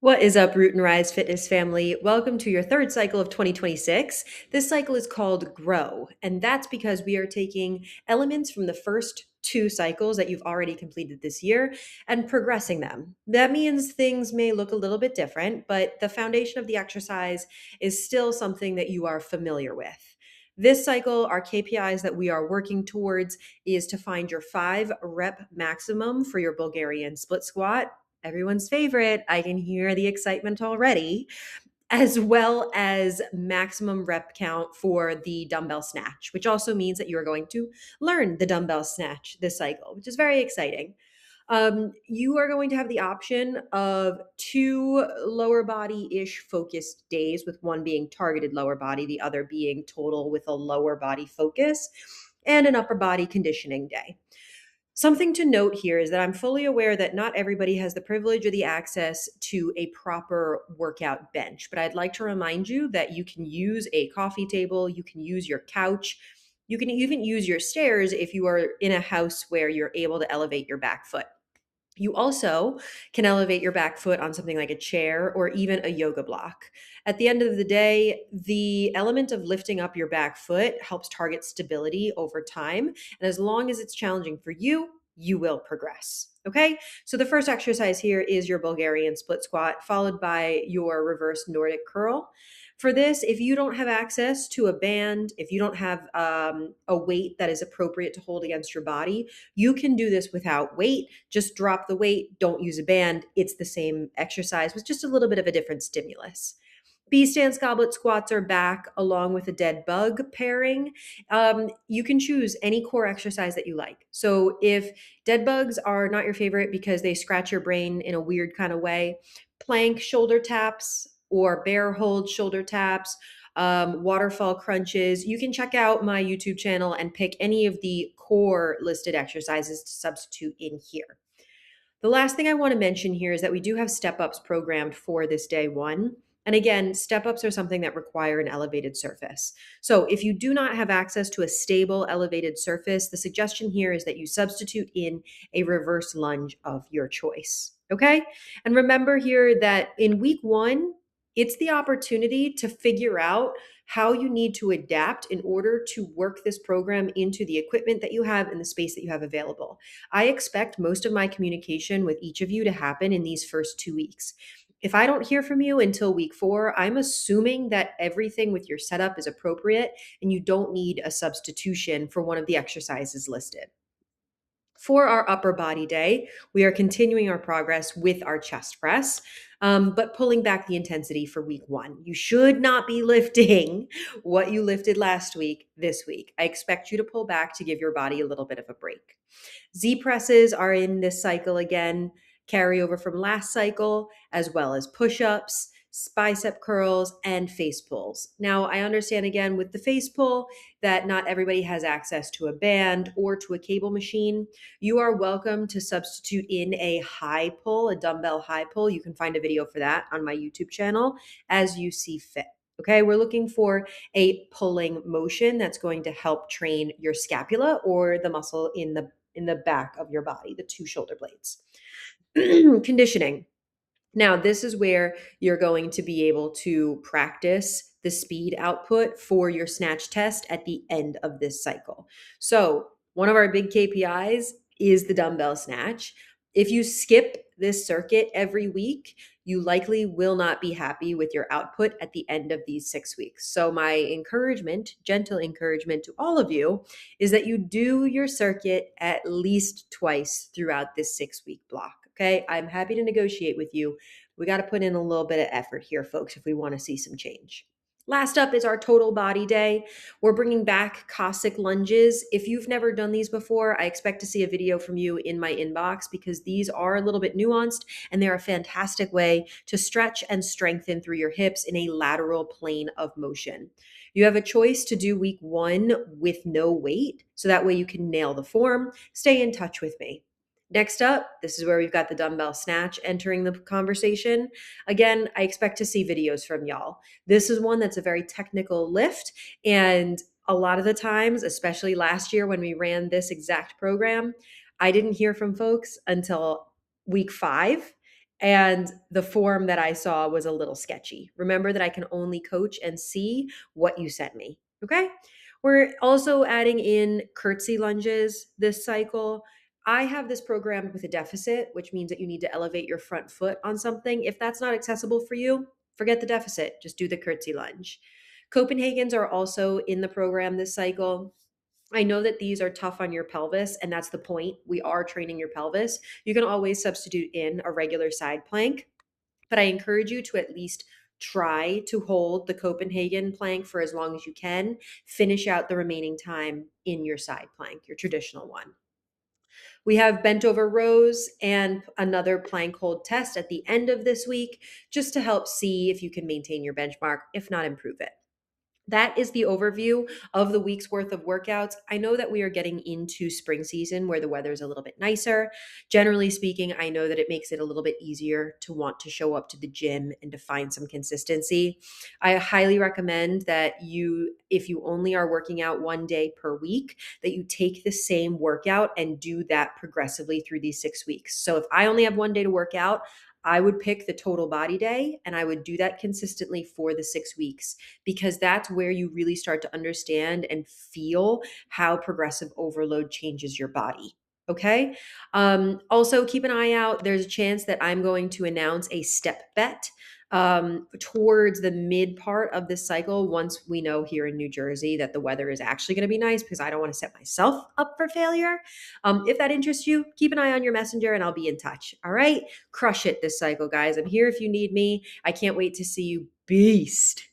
What is up, Root and Rise Fitness family? Welcome to your third cycle of 2026. This cycle is called Grow, and that's because we are taking elements from the first two cycles that you've already completed this year and progressing them. That means things may look a little bit different, but the foundation of the exercise is still something that you are familiar with. This cycle, our KPIs that we are working towards is to find your 5 rep maximum for your Bulgarian split squat, everyone's favorite. I can hear the excitement already, as well as maximum rep count for the dumbbell snatch, which also means that you are going to learn the dumbbell snatch this cycle, which is very exciting. You are going to have the option of 2 lower body-ish focused days, with one being targeted lower body, the other being total with a lower body focus, and an upper body conditioning day. Something to note here is that I'm fully aware that not everybody has the privilege or the access to a proper workout bench, but I'd like to remind you that you can use a coffee table, you can use your couch, you can even use your stairs if you are in a house where you're able to elevate your back foot. You also can elevate your back foot on something like a chair or even a yoga block. At the end of the day, the element of lifting up your back foot helps target stability over time. And as long as it's challenging for you, you will progress. Okay. So the first exercise here is your Bulgarian split squat, followed by your reverse Nordic curl. For this, if you don't have access to a band, if you don't have a weight that is appropriate to hold against your body, you can do this without weight. Just drop the weight, don't use a band. It's the same exercise with just a little bit of a different stimulus. B stance goblet squats are back along with a dead bug pairing. You can choose any core exercise that you like. So if dead bugs are not your favorite because they scratch your brain in a weird kind of way, plank shoulder taps or bear hold shoulder taps, waterfall crunches, you can check out my YouTube channel and pick any of the core listed exercises to substitute in here. The last thing I want to mention here is that we do have step ups programmed for this day one. And again, step ups are something that require an elevated surface. So if you do not have access to a stable elevated surface, the suggestion here is that you substitute in a reverse lunge of your choice. Okay. And remember here that in week one, it's the opportunity to figure out how you need to adapt in order to work this program into the equipment that you have and the space that you have available. I expect most of my communication with each of you to happen in these first 2 weeks. If I don't hear from you until week 4, I'm assuming that everything with your setup is appropriate and you don't need a substitution for one of the exercises listed. For our upper body day, we are continuing our progress with our chest press, but pulling back the intensity for week 1. You should not be lifting what you lifted last week this week. I expect you to pull back to give your body a little bit of a break. Z presses are in this cycle again, carryover from last cycle, as well as push ups, bicep curls, and face pulls. Now, I understand again with the face pull that not everybody has access to a band or to a cable machine. You are welcome to substitute in a high pull, a dumbbell high pull. You can find a video for that on my YouTube channel as you see fit. Okay, we're looking for a pulling motion that's going to help train your scapula or the muscle in the back of your body, the 2 shoulder blades. Conditioning. Now, this is where you're going to be able to practice the speed output for your snatch test at the end of this cycle. So, one of our big KPIs is the dumbbell snatch. If you skip this circuit every week, you likely will not be happy with your output at the end of these 6 weeks. So, my encouragement, gentle encouragement to all of you, is that you do your circuit at least twice throughout this 6 week block. Okay. I'm happy to negotiate with you. We got to put in a little bit of effort here, folks, if we want to see some change. Last up is our total body day. We're bringing back Cossack lunges. If you've never done these before, I expect to see a video from you in my inbox because these are a little bit nuanced and they're a fantastic way to stretch and strengthen through your hips in a lateral plane of motion. You have a choice to do week 1 with no weight, so that way you can nail the form. Stay in touch with me. Next up, this is where we've got the dumbbell snatch entering the conversation. Again, I expect to see videos from y'all. This is one that's a very technical lift. And a lot of the times, especially last year when we ran this exact program, I didn't hear from folks until week 5. And the form that I saw was a little sketchy. Remember that I can only coach and see what you sent me. Okay. We're also adding in curtsy lunges this cycle. I have this programmed with a deficit, which means that you need to elevate your front foot on something. If that's not accessible for you, forget the deficit. Just do the curtsy lunge. Copenhagen's are also in the program this cycle. I know that these are tough on your pelvis, and that's the point. We are training your pelvis. You can always substitute in a regular side plank, but I encourage you to at least try to hold the Copenhagen plank for as long as you can. Finish out the remaining time in your side plank, your traditional one. We have bent over rows and another plank hold test at the end of this week just to help see if you can maintain your benchmark, if not improve it. That is the overview of the week's worth of workouts. I know that we are getting into spring season where the weather is a little bit nicer. Generally speaking, I know that it makes it a little bit easier to want to show up to the gym and to find some consistency. I highly recommend that you, if you only are working out one day per week, that you take the same workout and do that progressively through these 6 weeks. So if I only have one day to work out, I would pick the total body day and I would do that consistently for the 6 weeks, because that's where you really start to understand and feel how progressive overload changes your body. Okay. Also, keep an eye out. There's a chance that I'm going to announce a step bet towards the mid part of this cycle, once we know here in New Jersey that the weather is actually going to be nice, because I don't want to set myself up for failure. If that interests you, keep an eye on your messenger and I'll be in touch. All right. Crush it this cycle, guys. I'm here if you need me. I can't wait to see you beast.